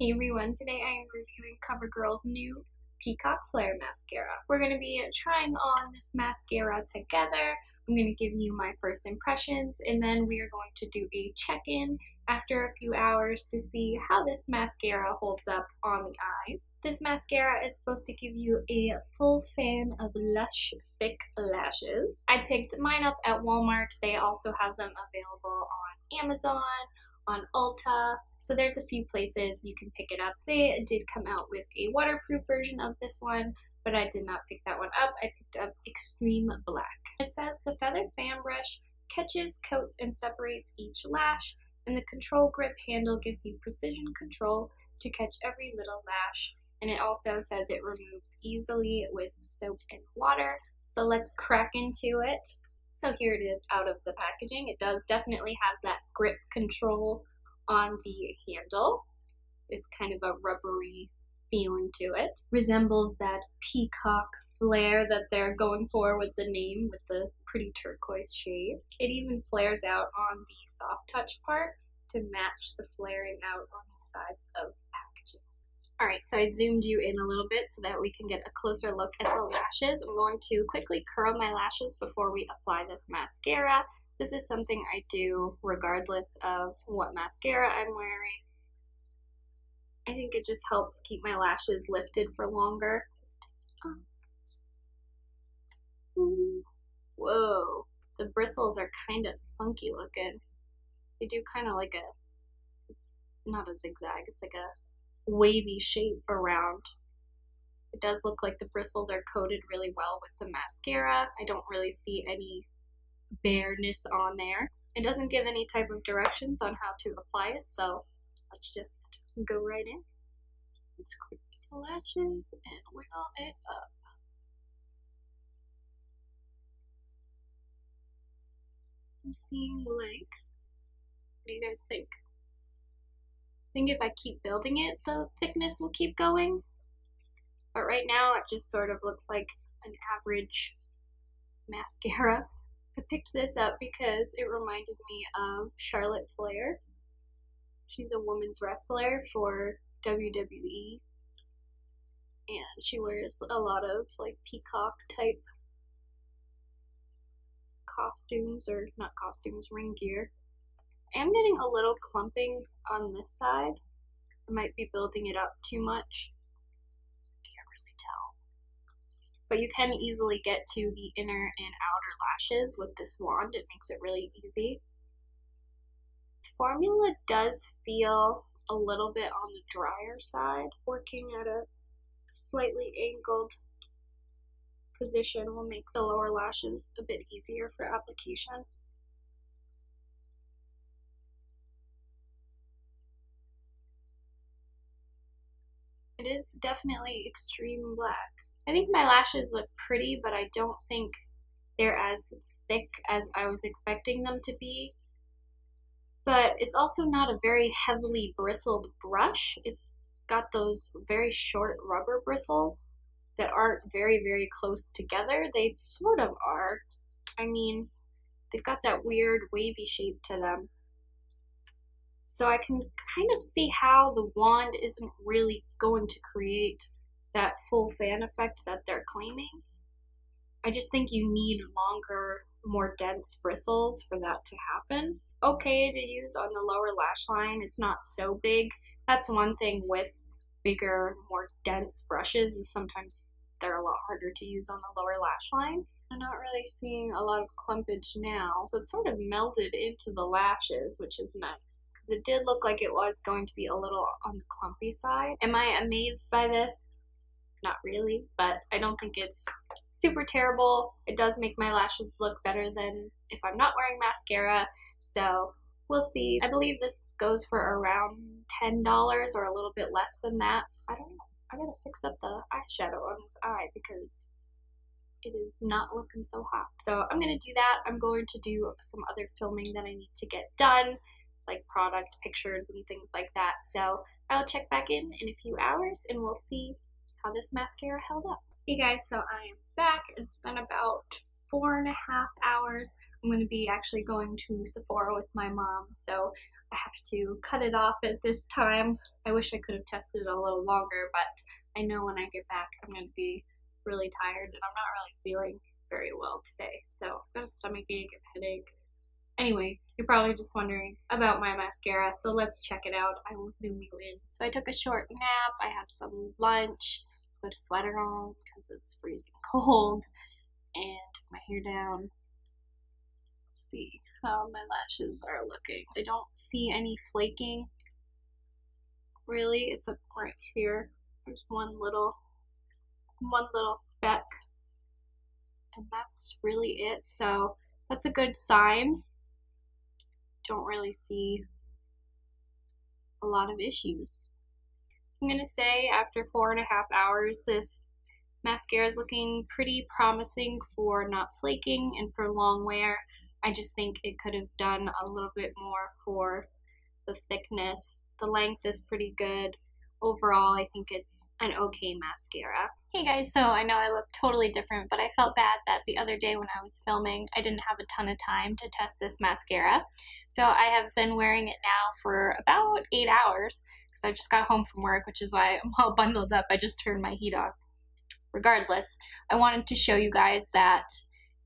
Hey everyone, today I am reviewing CoverGirl's new Peacock Flare Mascara. We're going to be trying on this mascara together. I'm going to give you my first impressions and then we are going to do a check-in after a few hours to see how this mascara holds up on the eyes. This mascara is supposed to give you a full fan of lush, thick lashes. I picked mine up at Walmart. They also have them available on Amazon, on Ulta. So there's a few places you can pick it up. They did come out with a waterproof version of this one, but I did not pick that one up. I picked up Extreme Black. It says the feather fan brush catches, coats, and separates each lash, and the control grip handle gives you precision control to catch every little lash. And it also says it removes easily with soap and water. So let's crack into it. So here it is out of the packaging. It does definitely have that grip control on the handle. It's kind of a rubbery feeling to it. Resembles that peacock flare that they're going for with the name, with the pretty turquoise shade. It even flares out on the soft touch part to match the flaring out on the sides of the packaging. Alright, so I zoomed you in a little bit so that we can get a closer look at the lashes. I'm going to quickly curl my lashes before we apply this mascara. This is something I do regardless of what mascara I'm wearing. I think it just helps keep my lashes lifted for longer. Whoa, the bristles are kind of funky looking. They do kind of like it's not a zigzag, it's like a wavy shape around. It does look like the bristles are coated really well with the mascara. I don't really see any bareness on there. It doesn't give any type of directions on how to apply it, so let's just go right in. Let's clip the lashes and wiggle it up. I'm seeing length. What do you guys think? I think if I keep building it, the thickness will keep going. But right now it just sort of looks like an average mascara. I picked this up because it reminded me of Charlotte Flair. She's a women's wrestler for WWE, and she wears a lot of like peacock type costumes, or not costumes, ring gear. I am getting a little clumping on this side. I might be building it up too much. Can't really tell. But you can easily get to the inner and outer lashes with this wand. It makes it really easy. Formula does feel a little bit on the drier side. Working at a slightly angled position will make the lower lashes a bit easier for application. It is definitely extreme black. I think my lashes look pretty, but I don't think they're as thick as I was expecting them to be. But it's also not a very heavily bristled brush. It's got those very short rubber bristles that aren't very, very close together. They sort of are. I mean, they've got that weird wavy shape to them. So I can kind of see how the wand isn't really going to create that full fan effect that they're claiming. I just think you need longer, more dense bristles for that to happen. Okay to use on the lower lash line. It's not so big. That's one thing with bigger, more dense brushes, is sometimes they're a lot harder to use on the lower lash line. I'm not really seeing a lot of clumpage now, so it's sort of melded into the lashes, which is nice. Because it did look like it was going to be a little on the clumpy side. Am I amazed by this? Not really, but I don't think it's super terrible. It does make my lashes look better than if I'm not wearing mascara, so we'll see. I believe this goes for around $10 or a little bit less than that. I don't know. I gotta fix up the eyeshadow on this eye because it is not looking so hot. So I'm gonna do that. I'm going to do some other filming that I need to get done, like product pictures and things like that. So I'll check back in a few hours and we'll see how this mascara held up. Hey guys, so I am back. It's been about 4.5 hours. I'm going to be actually going to Sephora with my mom, so I have to cut it off at this time. I wish I could have tested it a little longer, but I know when I get back I'm going to be really tired and I'm not really feeling very well today. So I've got a stomach ache and headache. Anyway, you're probably just wondering about my mascara, so let's check it out. I will zoom you in. So I took a short nap, I had some lunch, put a sweater on because it's freezing cold, and took my hair down. Let's see how my lashes are looking. I don't see any flaking, really. It's up right here. There's one little speck, and that's really it. So that's a good sign. Don't really see a lot of issues. I'm gonna say after 4.5 hours, this mascara is looking pretty promising for not flaking and for long wear. I just think it could have done a little bit more for the thickness. The length is pretty good. Overall, I think it's an okay mascara. Hey guys, so I know I look totally different, but I felt bad that the other day when I was filming, I didn't have a ton of time to test this mascara. So I have been wearing it now for about 8 hours, because I just got home from work, which is why I'm all bundled up. I just turned my heat off. Regardless, I wanted to show you guys that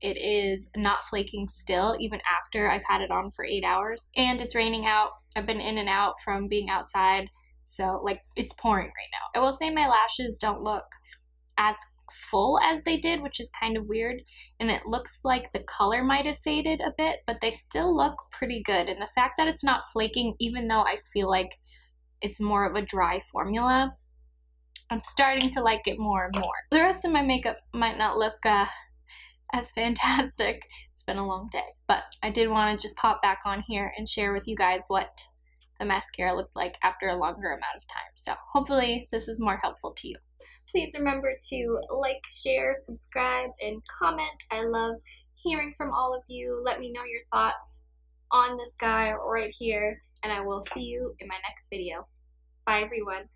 it is not flaking still, even after I've had it on for 8 hours. And it's raining out. I've been in and out from being outside. So, like, it's pouring right now. I will say my lashes don't look as full as they did, which is kind of weird. And it looks like the color might have faded a bit, but they still look pretty good. And the fact that it's not flaking, even though I feel like it's more of a dry formula, I'm starting to like it more and more. The rest of my makeup might not look as fantastic. It's been a long day. But I did want to just pop back on here and share with you guys what the mascara looked like after a longer amount of time. So hopefully this is more helpful to you. Please remember to like, share, subscribe, and comment. I love hearing from all of you. Let me know your thoughts on this guy right here, and I will see you in my next video. Bye everyone.